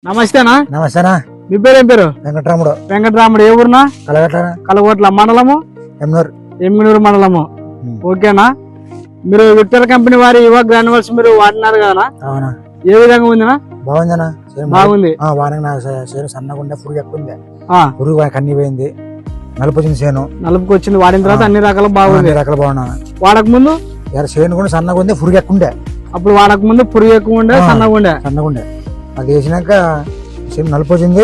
నమస్తేనా. నమస్తేనా. మీ పేరు ఏం పేరు? వెంకటరాముడు. వెంకటరాముడు. ఏ ఊరునా? కలగొట్ల మండలము, ఎమ్మినూరు మండలము. ఓకేనా. మీరు విక్టర్ కంపెనీ వారి యువ గ్రాన్యువల్స్ మీరు వాడినారు కదా? అవునా. ఏ విధంగా ఉందినా? బాగుందనా. బాగుంది. సన్నగా ఉండే పురుగు ఎక్కువ ఉంది. పురుగు కన్ని పోయింది. నలుపు వచ్చింది చేను. నలుపుకి వచ్చింది. వాడిన తర్వాత అన్ని రకాల బాగుంది. బాగున్నా. వాడక ముందు చేను కూడా సన్నగా ఉంది, పురుగు ఎక్కువ ఉండే. అప్పుడు వాడక ముందు పురుగు ఎక్కువ ఉండే, సన్నగా ఉండే. అది వేసినాక చేను నలుపు వచ్చింది.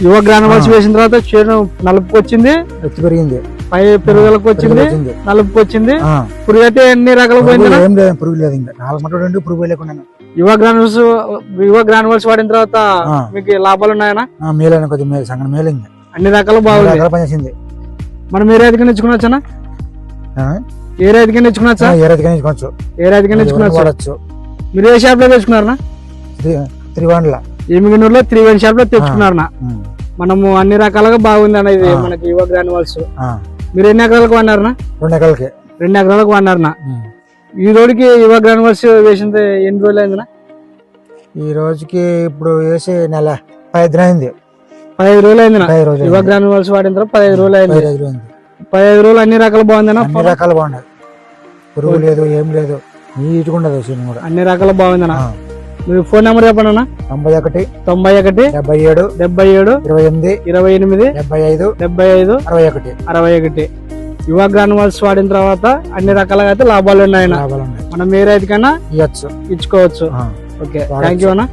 యువ గ్రాన్యువల్స్ వేసిన తర్వాత చేను నలుపుకి వచ్చింది, ఎత్తు పెరిగింది, పై పెరుగులకు వచ్చింది, నలుపుకి వచ్చింది. పురుగు అయితే ఎన్ని రకాలు పోయింది? ఏం లేదు, పురుగు లేదు. ఇంకా 4 మటలు పురుగు లేకుండా. యువ గ్రాన్యువల్స్ వాడిన తర్వాత మీకు లాభాలు ఉన్నాయనా? మేలైన కొద్ది మేలు, సంగ మేలు. ఇంకా అన్ని రకాలు బాగుంది, పనిచేసింది. మనం ఏ రైతుగా నేర్చుకున్నావచ్చా? ఏ రైతుగా నేర్చుకున్నావచ్చా? ఏ రైతుగా నేర్చుకోవచ్చు. ఏ రైతుగా నేర్చుకున్నావచ్చు. మీరు ఏ షాప్ లో తెచ్చుకున్నారా? త్రివాండ్ల ఎమ్మిగనూరులో త్రివేణి షాప్ లో తెచ్చుకున్నారా? మనము అన్ని రకాలుగా బాగుంది అన్న ఇది మనకి యువ గ్రాన్యువల్స్. మీరు ఎన్ని ఎకరాలకు వాడినారనా? 2 ఎకరాలకి. 2 ఎకరాలకు వాడినారనా? ఈ రోజుకి యువ గ్రాన్యువల్స్ వేసింది ఎన్ని రోజులు అయిందినా? ఈ రోజుకి ఇప్పుడు వేసి నెల 15 అయింది. 15 రోజులు అయిందినా? యువ గ్రాన్యువల్స్ వాడిన తర్వాత 15 రోజులు అయింది. 15 రోజులు అన్ని రకాలు బాగుందినా? అన్ని రకాలు బాగున్నాయి. పురుగు లేదు, ఏం లేదు, నీట్గా ఉండదు. అన్ని రకాలు బాగుందినా? మీరు ఫోన్ నెంబర్ చెప్పండి. 91 91 77 77 28 28 75 75 61 61. యువ గ్రాన్యువల్స్ వాడిన తర్వాత అన్ని రకాలుగా అయితే లాభాలు ఉన్నాయి. మనం ఏ రైతుకైనా ఇవ్వచ్చు, ఇచ్చుకోవచ్చు. ఓకే, థ్యాంక్ యూ అన్న.